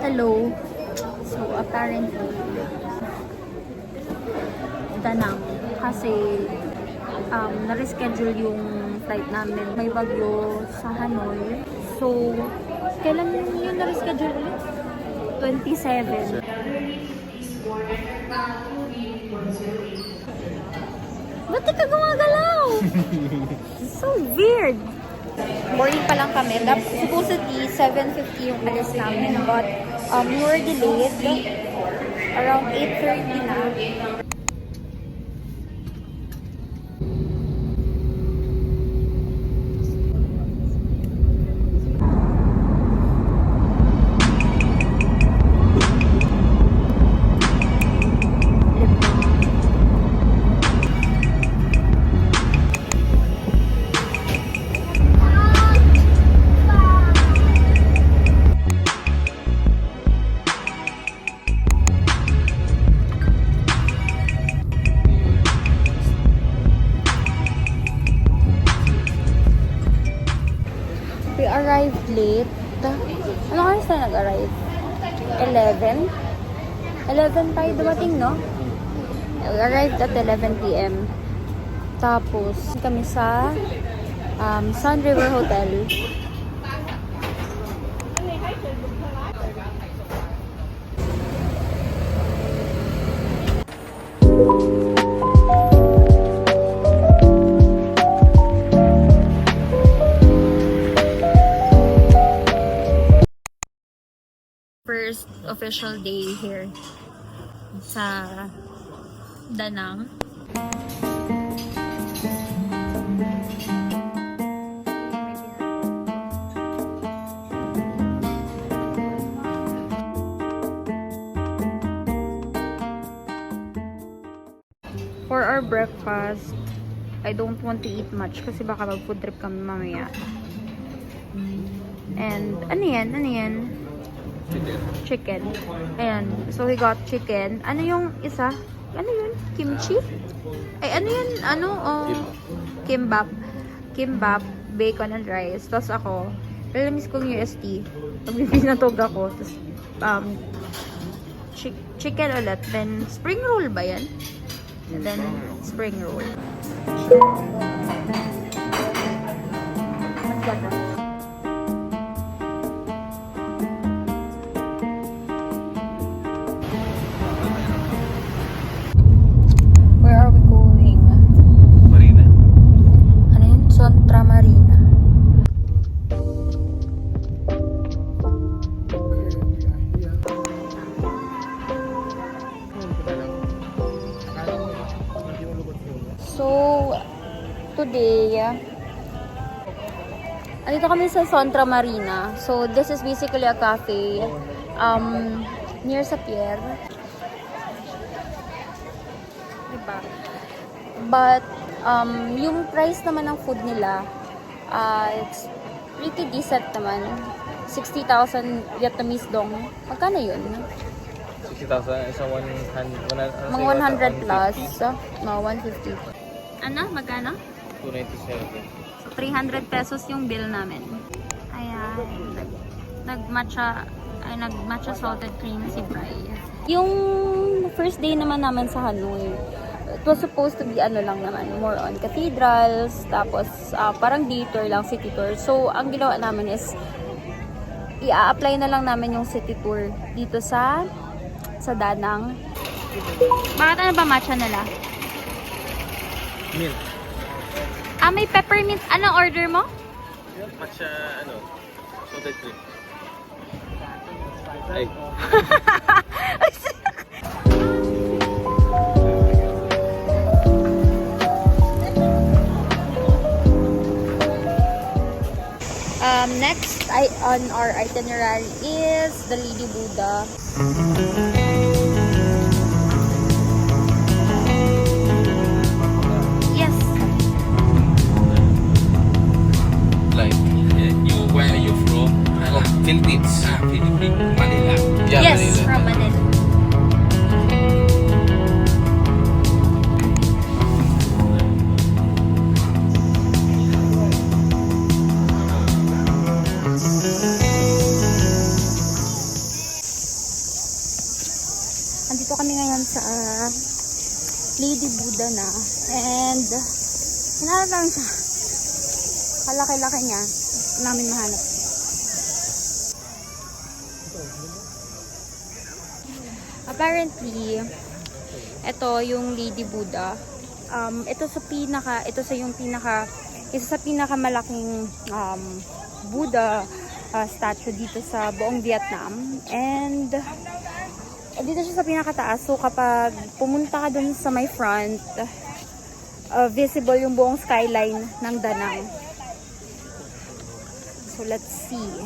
Hello. So, apparently, Danang. Kasi, na-reschedule yung flight namin. May bagyo sa Hanoi. So, kailan yun na-reschedule ulit? 27. Ba't di ka gumagalaw? So weird. Morning pa lang kami. Supposedly, 7:50 yung alis namin. But, we were delayed. Around 8:30 na. We arrived late. Ano oras na nag-arrive? 11? 11 tayo dumating, no? We arrived at 11 p.m. Tapos, kami sa Sun River Hotel. First official day here sa Danang. For our breakfast, I don't want to eat much kasi baka mag-food trip kami mamaya. And ano yan? Ano yan? Chicken. Ayan. So, we got chicken. Ano yung isa? Ano yun? Kimchi? Ay, ano yun? Ano? Kimbap. Kimbap, bacon and rice. Tapos ako, relamis kong UST. Magbibinatog ako. Tapos, chicken ulit. Then, spring roll ba yan? And then, spring roll. What's that? So, today, andito kami sa Sontra Marina. So, this is basically a cafe near sa pier. Diba? But, yung price naman ng food nila, it's pretty decent naman. 60,000 Vietnamese dong. Magkano yun? 60,000 isang 100, mga 100 plus. No, 150. Ano? Magkano? 297. So, 300 pesos yung bill namin. Ayan. Nag-matcha salted cream si Bri. Yung first day naman namin sa Hanoi, it was supposed to be ano lang naman, more on cathedrals, tapos parang day tour lang, city tour. So, ang ginawa namin is i-apply na lang namin yung city tour dito sa Danang. Bakit ano ba matcha nila? Milk. May peppermint. Anong order mo? Matcha, salted cream. Ay. Next on our itinerary is the Lady Buddha. Yes. Like, where are you from? Philippines. Philippines. Manila. Yeah, Yes, Manila. from Manila. sa Lady Buddha na. And, hinahanap lang siya. Kalaki-laki niya. Namin mahanap. Apparently, ito yung Lady Buddha. Ito sa pinakamalaking Buddha statue dito sa buong Vietnam. And dito siya sa pinakataas. So kapag pumunta ka dun sa may front, visible yung buong skyline ng Da Nang. So let's see.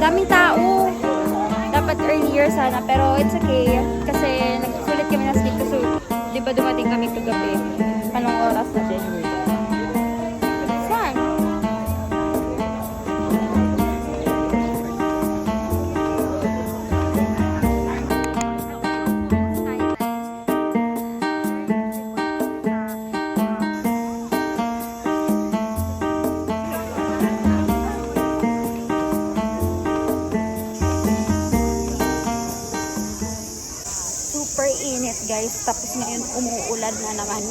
Daming tao. Dapat earlier sana, pero it's okay. Kasi nagsulit kami na skip. So, di ba dumating kami kagabi? Anong oras na din? Saan? Super init guys, tapos ngayon umuulan na naman.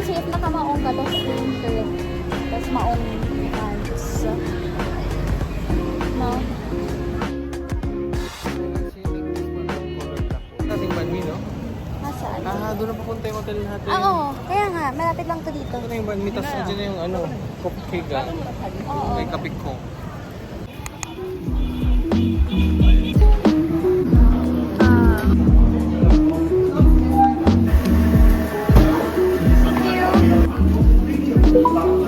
Kasi if nakamaong ka, tapos tapos maong pants. No? Nating banmi, no? Nasaan? Doon na papunta yung hotel natin. Oo, kaya nga, malapit lang to dito. Ito na yung banmi, tapos nandiyan na yung cupcake Oo. may kapik ko.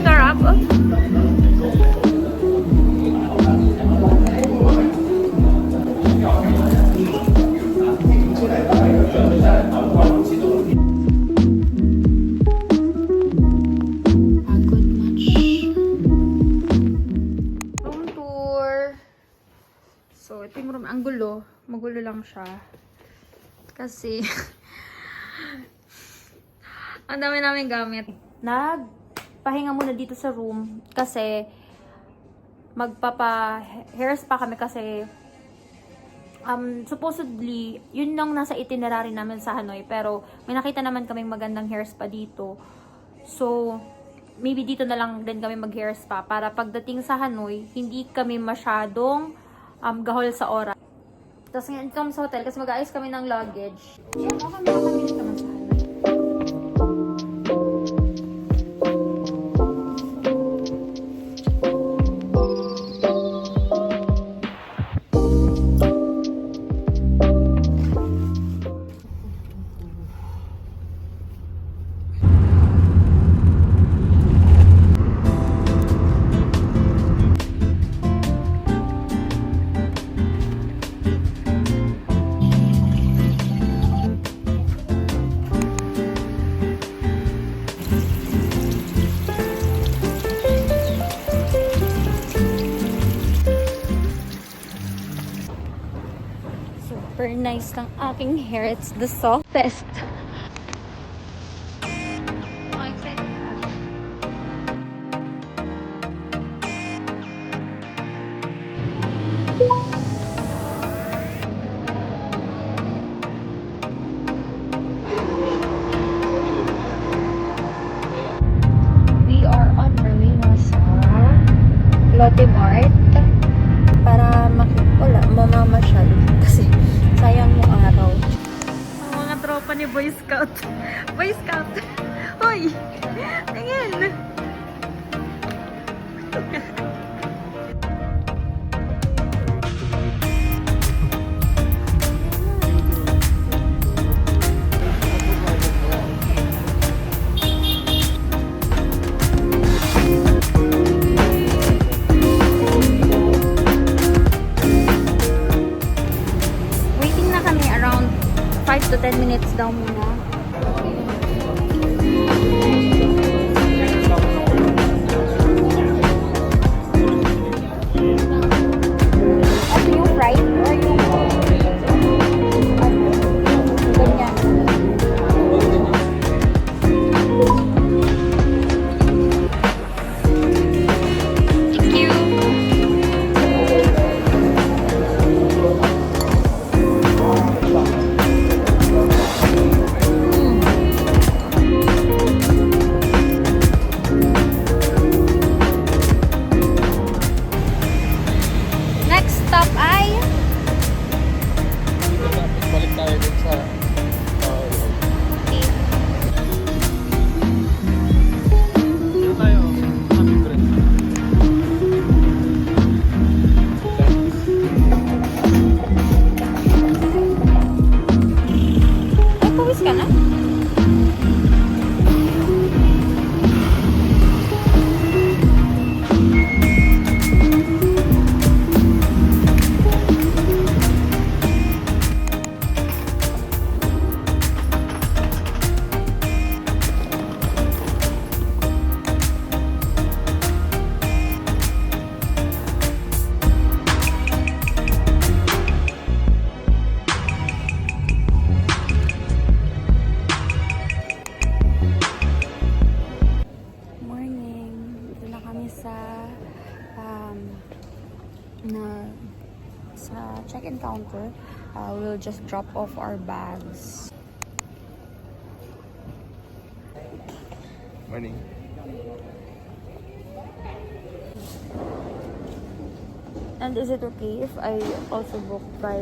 Sarap. Pagod much. Room tour. So, ito yung room. Ang gulo. Magulo lang siya. Kasi, ang dami namin gamit. Nagpahinga muna dito sa room kasi magpapa-hair spa kami kasi supposedly, yun lang nasa itinerary namin sa Hanoi, pero may nakita naman kaming magandang hair spa dito. So, maybe dito na lang din kami mag-hair spa para pagdating sa Hanoi, hindi kami masyadong gahol sa oras. Tapos ngayon kami sa hotel kasi mag-aayos kami ng luggage. Yeah, kami makakabilis naman sa Hanoi. Super nice ng aking hair. It's the softest. We are on our way na sa Lotte Mart para mamamasyal kasi sayang mo araw. Ang mga tropa ni Boy Scout. Boy Scout! Hoy! Tingin! counter. We'll just drop off our bags. Morning. And is it okay if I also book by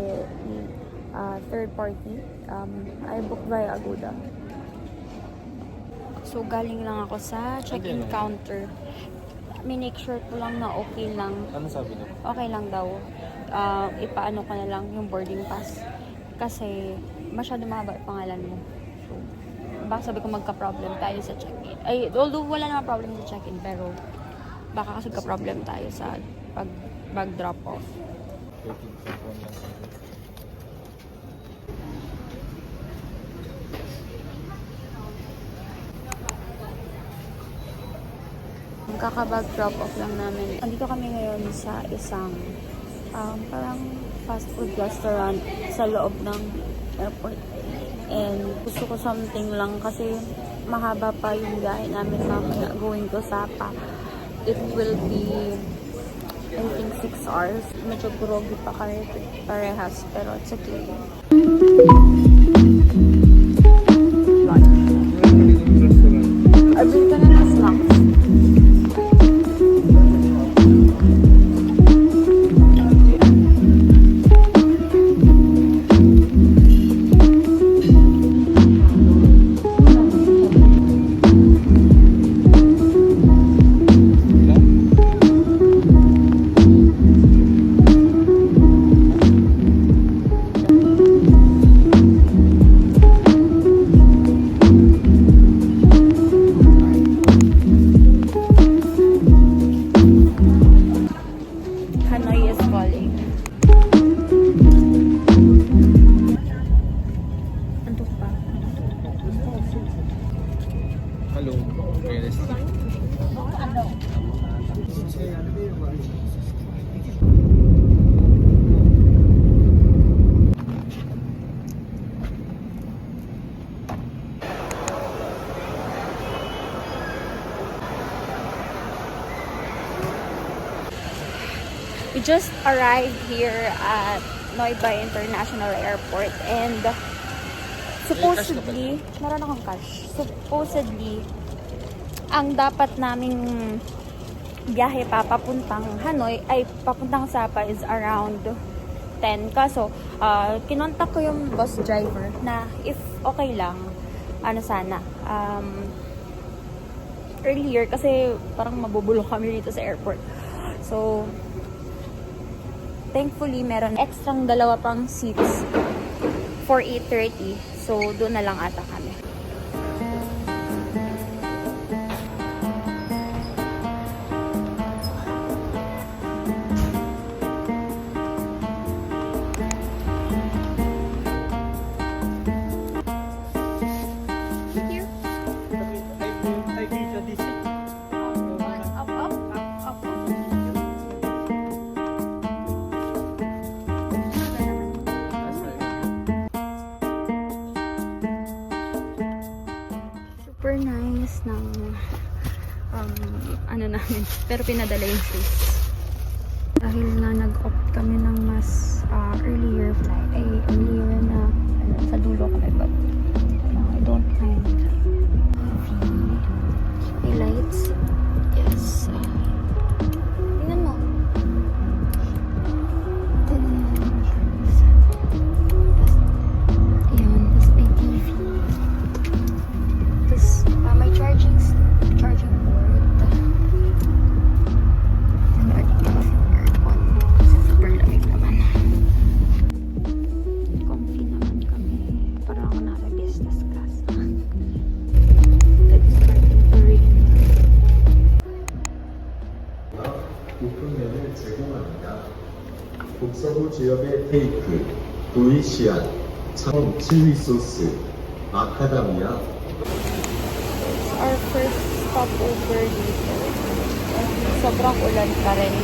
third party? I booked via Agoda. So, galing lang ako sa check-in counter. Minake sure ko lang na okay lang. Ano sabi niya? Okay lang daw. Ipaano ko na lang yung boarding pass. Kasi, masyado mahaba yung pangalan mo. So, baka sabi ko magka-problem tayo sa check-in. Ay, although wala naman problem sa check-in, pero baka kasi ka-problem tayo sa bag drop-off. Kaka-bag drop-off lang namin. Andito kami ngayon sa isang parang fast food restaurant sa loob ng airport. And gusto ko something lang kasi mahaba pa yung biyahe namin mamaya going to Sapa. It will be, I think, 6 hours. Medyo groggy pa kami parehas, pero it's okay. Abili ka na ng snacks. Hanoi is calling. Antok pa. Hello. Realistic. We just arrived here at Noida International Airport and supposedly, meron akong cash. Supposedly, ang dapat naming biyahe pa papuntang Hanoi ay papuntang Sapa is around 10. Kaso, kinontak ko yung bus driver na if okay lang, sana, earlier kasi parang mabubulok kami dito sa airport. So, thankfully, meron extrang 2 pang seats for 8:30. So, doon na lang ata kami. Here. Up. Super nice ng namin, pero pinadala yung shoes. Dahil nga nag-opt kami ng mas earlier earlier na sa dulo kami, but I don't mind. May lights. Yes. Tingnan mo. Ayan, tas may TV. Tas may charging board. Aircon. Super lamig naman. Comfy naman kami. Parang ako nasa business class. It's starting to rain. 우편면을 제공합니다. 북서부 지역의 케이크, 도이시안, 차원 칠리 소스, 마카다미아. Our first stopover dito. Sobrang ulan pa rin. I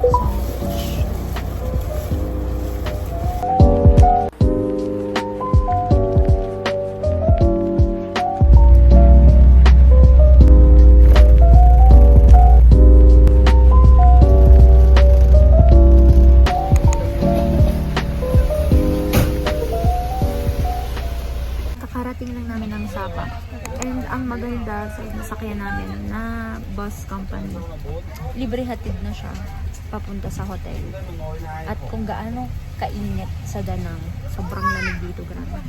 got sandwich. libre hatid na siya papunta sa hotel. At kung gaano kainit sa Danang, sobrang lamig dito, grabe.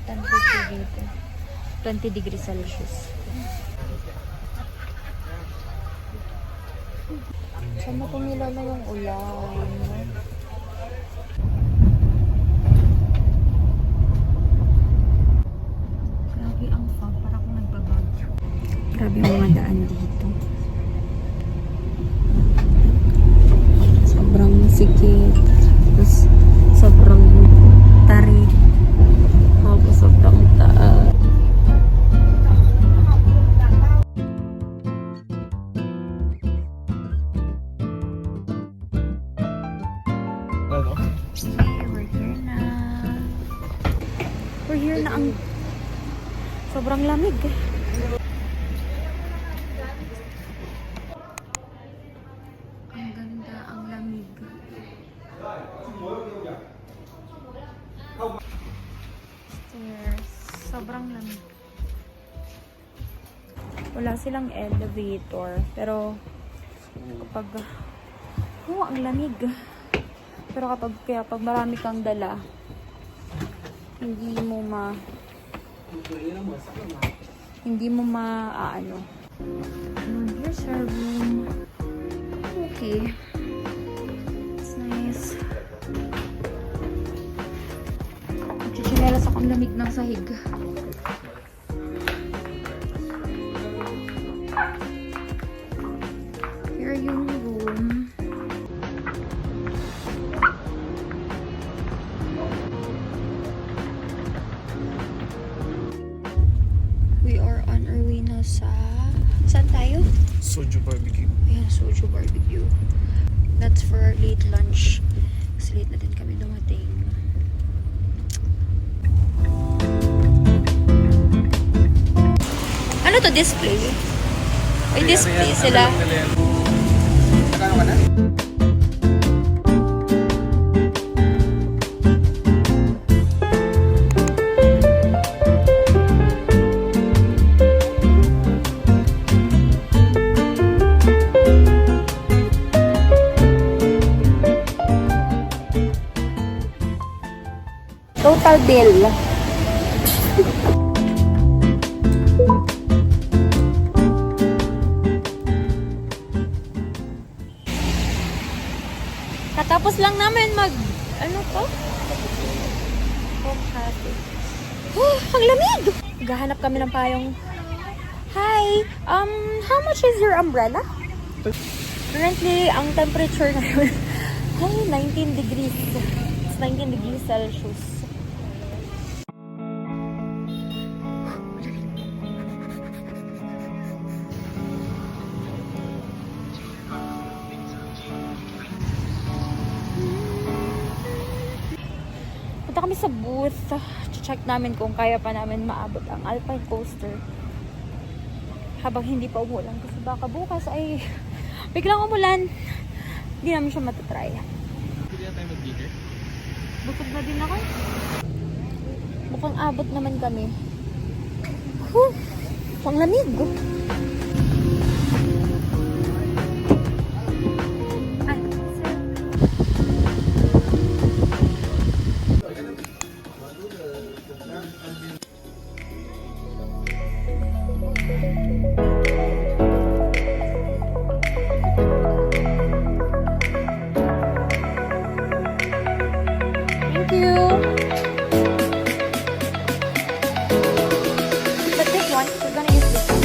Temperature dito, 20 degrees Celsius. Saan mo kumilala yung ulan? Grabe ang fog, para akong nagbabagyo. Grabe yung mga daan dito. Sobrang sikip. Tapos sobrang tarik. Tapos sobrang taas. Ano? Okay, we're here na. We're here na ang sobrang lamig. Ang ganda, ang lamig. Stairs. Sobrang lamig. Wala silang elevator. Pero kapag ang lamig. Pero kapag marami kang dala, hindi mo ano. Here's our room. Okay. It's nice. Chichinelas akong lamig ng sahig. Here yung room. We are on our way na sa... Saan tayo? Soju barbecue. Ayan, Soju Barbecue. That's for our late lunch. Kasi late na din kami dumating. Ano to, display? May display sila. Nakano ka na? Total bill. Katapos lang namin ano to? Oh, ang lamig! Gahanap kami ng payong. Hi! How much is your umbrella? Currently, ang temperature ngayon ay 19 degrees. It's 19 degrees Celsius. Punta kami sa booth. Check namin kung kaya pa namin maabot ang Alpine Coaster habang hindi pa umulan. Kasi baka bukas ay biglang umulan. Hindi namin siya matatry. Hindi na tayo mag-dinner? Busog na din ako. Mukhang abot naman kami. Whew! Ang lamig. Ay, sir. Thank you. But this one, we're gonna use this one.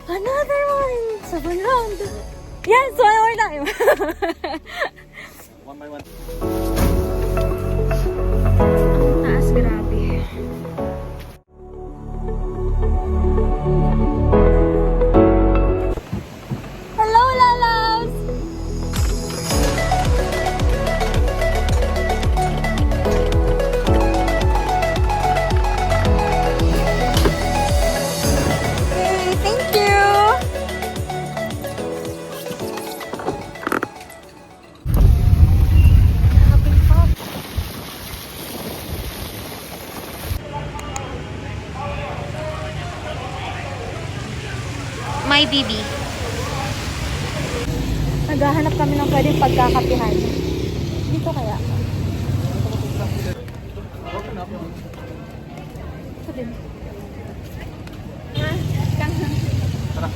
Another one! Second round! Yes! One more time! One by one. Ang taas, grabe. my bibi. Naghahanap kami ng pwedeng pagkakapihan. Dito kaya? Ito din. Tara.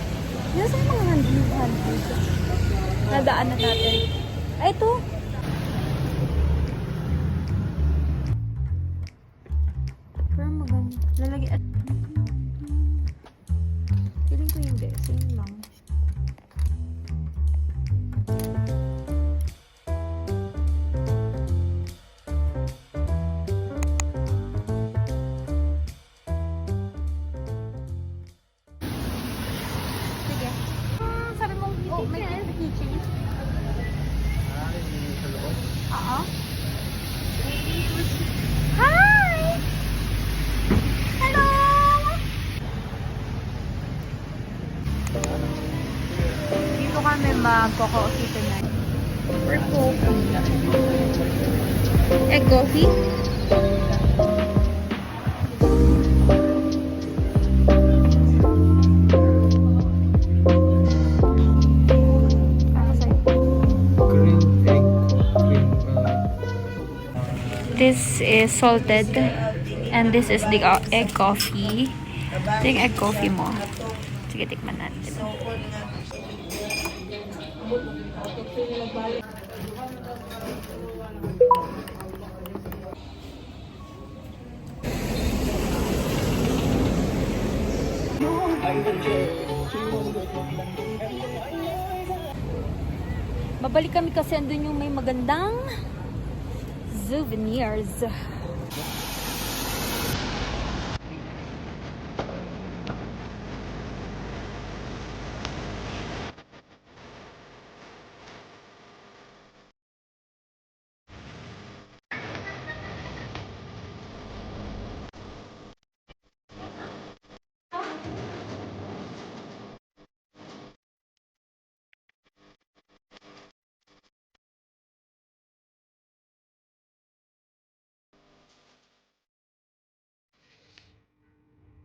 Yan sa mga handles. Nadaan na natin. Ay, ito. Pero maganda. Lalagyan at... Feeling ko hindi. Same lang. Sige. Sabi mo, oh, may keychain. Oo. Hi! Hello! Dito kami magkaka-coffee tonight. Or coffee. Egg coffee? Ano sa'yo? Green egg. Green, This is salted and this is the egg coffee. Ito yung egg coffee mo. Sige, tikman natin. Babalik kami kasi andun yung may magandang souvenirs.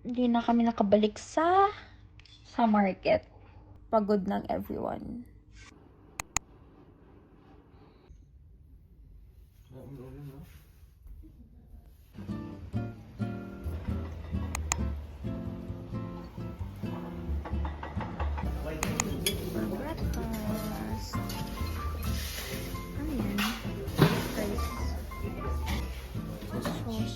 Hindi na kami nakabalik sa market. Pagod ng everyone. Breakfast. Ano yan? Rice. Sausage.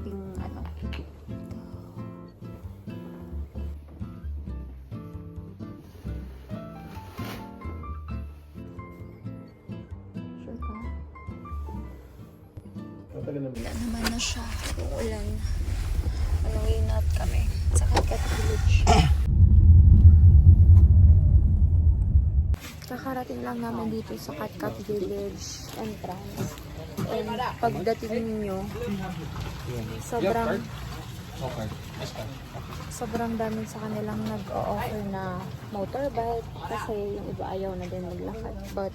Yung ano. Sure ka? Matagal naman. Wala naman na siya. Uulan. Anuwi not kami. Sa Katkat Village. Kakarating lang namin dito sa Katkat Village entrance. And pagdating ninyo, sobrang Okay. Yes, ka. sobrang dami sa kanilang nag-o-offer na motorbike kasi yung iba ayaw na din maglakad. But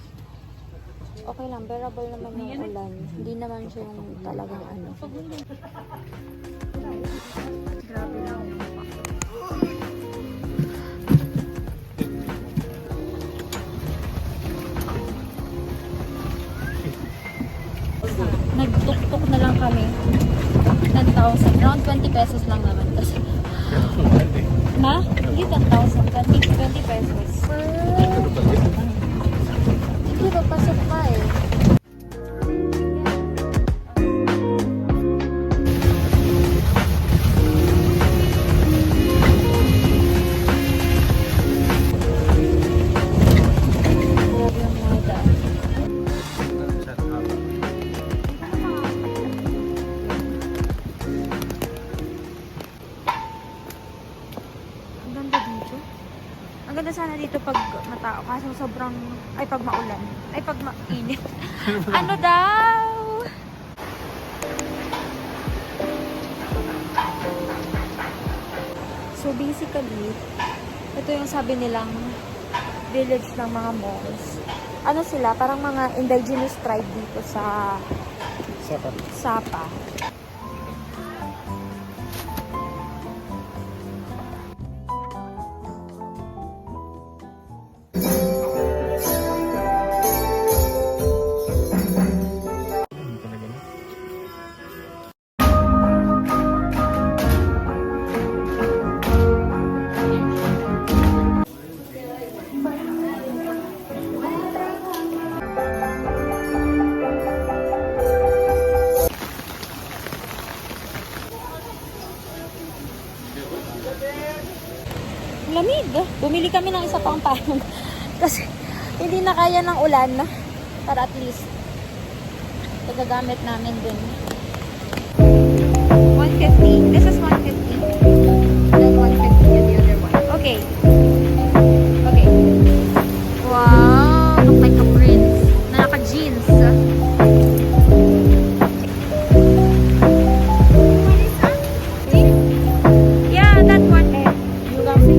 okay lang, bearable naman yung ulan. Hindi naman siya yung talagang ano. Grabe lang. Nagtuktok na lang kami. 10,000. Around 20 pesos lang naman. Kasi, ma? Hindi 10,000. 20 pesos. Hindi, papasok pa eh. Grabe yung mga daan. Ang ganda dito. Ang ganda sana dito pag matao. Kaso sobrang, ay pag maulan. Ay pag mainit. Ano daw? So basically, Ito yung sabi nilang village ng mga Hmong. Ano sila? Parang mga indigenous tribe dito sa Saka. Sapa. Lamig. Bumili kami ng isa pang payong. Kasi hindi na kaya ng ulan. Para at least paggagamit namin din. 150. This is 150. Then 150 and the other one. Okay. Okay. Wow. Look like a prince. Na naka-jeans. Yeah, that one. You got me?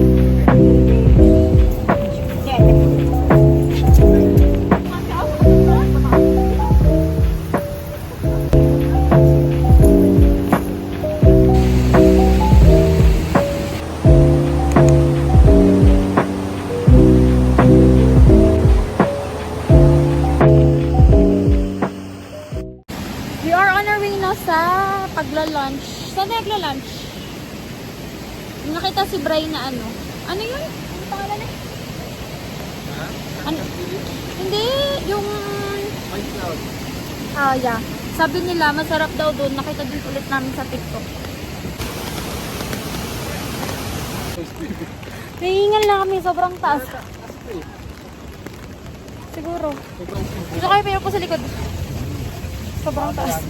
We are on our way na sa pagla-lunch. Saan na nagla-lunch? Nakita si Bray na ano. Ano yun? Ano pangalan eh? Ano? Hindi, yung... Ah, yeah. Sabi nila, masarap daw doon. Nakita din ulit namin sa TikTok. Nahingal lang kami, sobrang taas. Siguro. Dito kayo pero po sa likod. Sobrang taas.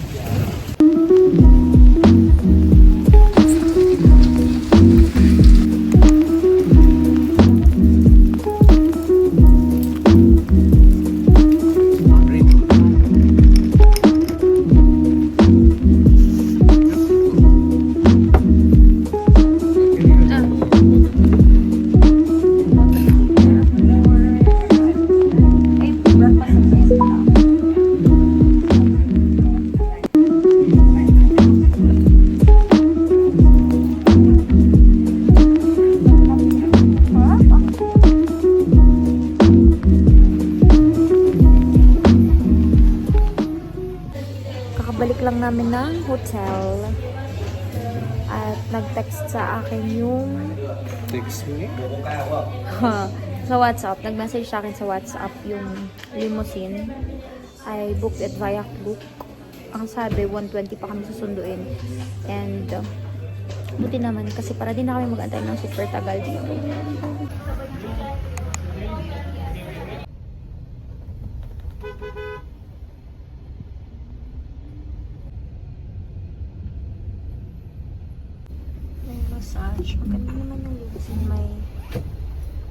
Kakabalik lang namin ng hotel. At nag-text sa akin yung Text me? sa WhatsApp. Nag-message sa akin sa WhatsApp yung limousine. I booked it via Klook. Ang sabi, 120 pa kami susunduin. And buti naman kasi para din na kami mag-antay ng super tagal dito. May massage. Maganda naman yung limousine. May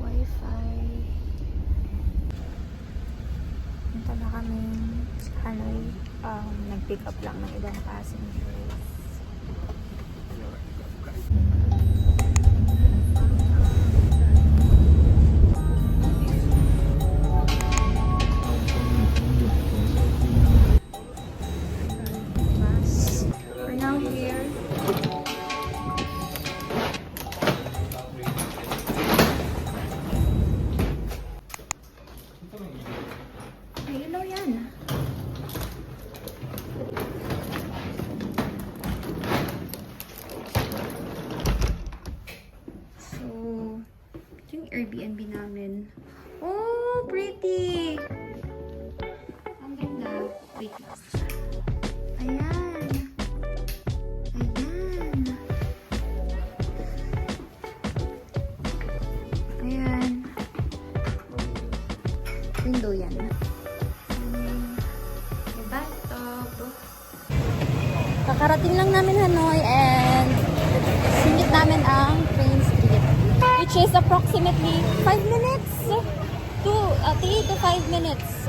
wifi. Punta na kami sa Hanoi. Nag-pick up lang ng ibang passengers. We're now here. Ay, ilaw yan. So, ito yung Airbnb namin. Oh, pretty! Ang ganda. Wait lang. Ayan. Ayan. Ayan. Window yan. May bathtub. Kakarating lang namin Hanoi and singit namin ang train street. Which is approximately 5 minutes to 3 to 5 minutes.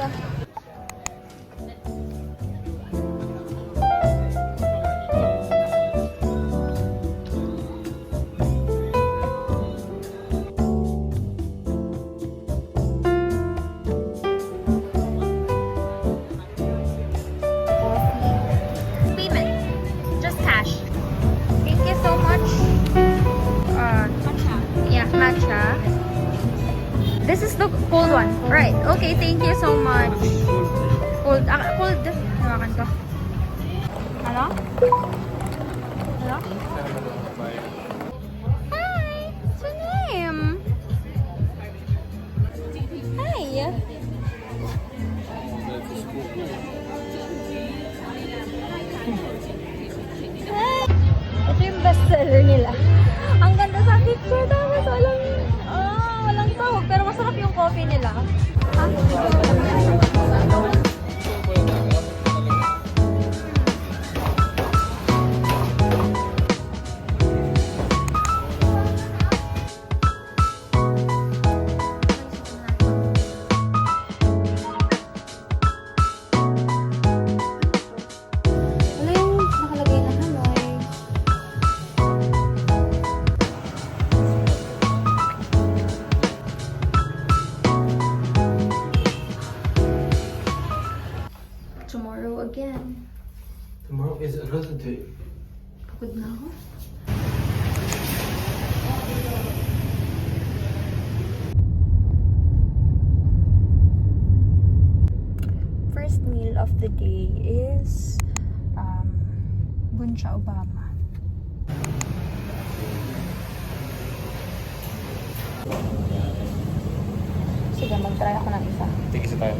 This is the cold one. Right. Okay, thank you so much. Cold. Cold. Hawakan ko. Hello? Hello? Hi! What's your name? Hi! Hi! Ito yung bestseller nila. Ang ganda sa picture. Tapos walang tawag. Pero masarap yung coffee nila. Ha? Wala yung nakalagay na Hanoi. Tomorrow again. Tomorrow is another day. Pagod na ako. First meal of the day is Buncha Obama. Sige, mag-try ako ng isa. Tigisa tayo.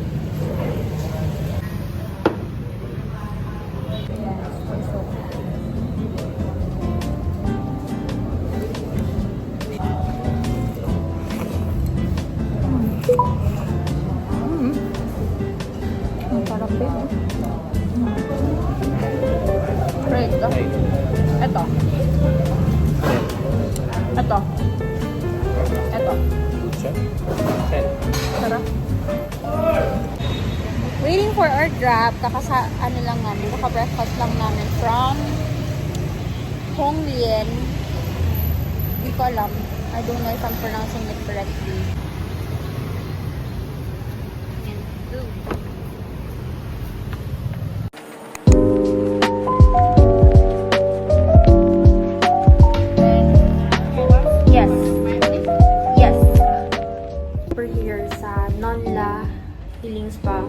Ang sarap din. Right. Ito. Ito. Ito. Sarap. Waiting for our Grab. Ano lang namin. Kaka-breakfast lang namin from Honglien. Hindi ko alam. I don't know if I'm pronouncing it correctly. Yes. Yes. We're here sa Nonla Healing Spa.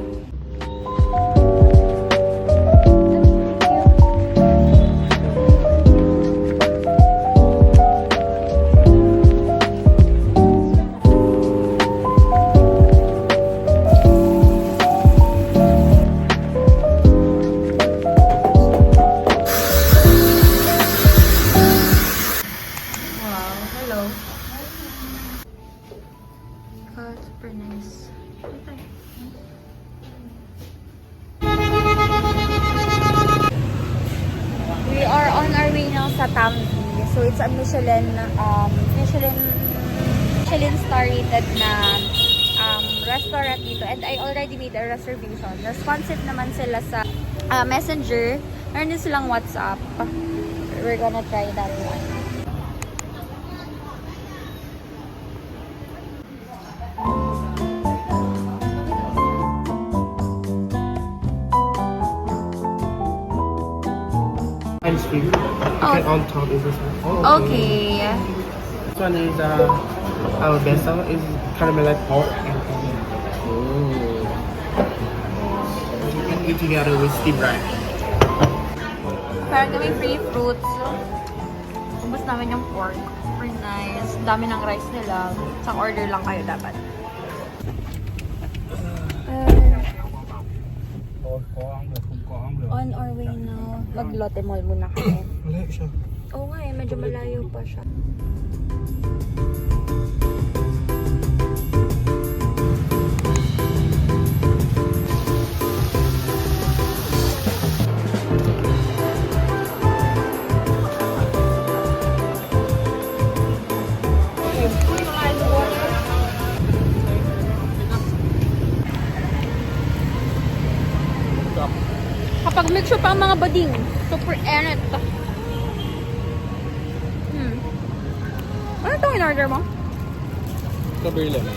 Wow, hello. Oh, super nice. We are on our way now sa Tambi. So it's a Michelin star rated na restaurant dito, and I already made a reservation. Responsive naman sila sa Messenger. Meron din silang WhatsApp. We're gonna try that one. Ice cream. Oh. And on top is this one. Oh, Okay. This one is our best seller is caramelized pork and eat together with steamed rice. Parang kami free fruits. Ubus namin yung pork. Super nice. Dami ng rice nila. Isang order lang kayo dapat. On our way now. Mag-Lotte Mall muna kami. Wala siya. Oo nga eh, medyo malayo pa siya. Kapag mix pa ang mga bading, super enit. Ano itong in-order mo? Strawberry lemon.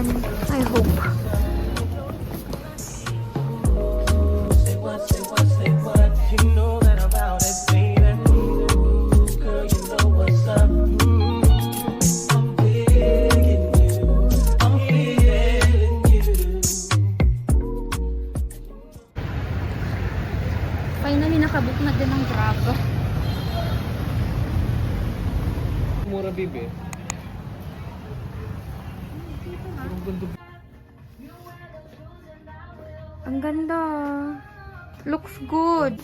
naman. I hope. Finally, nakabook na din ng Grab. Mura, bibi. Ang ganda. Looks good.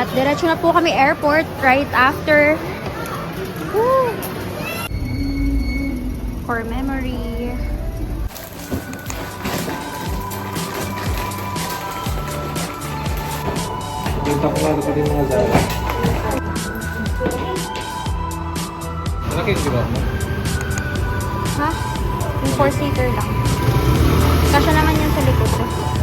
At diretso na po kami airport right after. Woo! For memory. Punta ko nga ko din mga Zara. Malaki yung grab mo? Ha? Yung 4-seater lang. Kasya naman yan sa likod.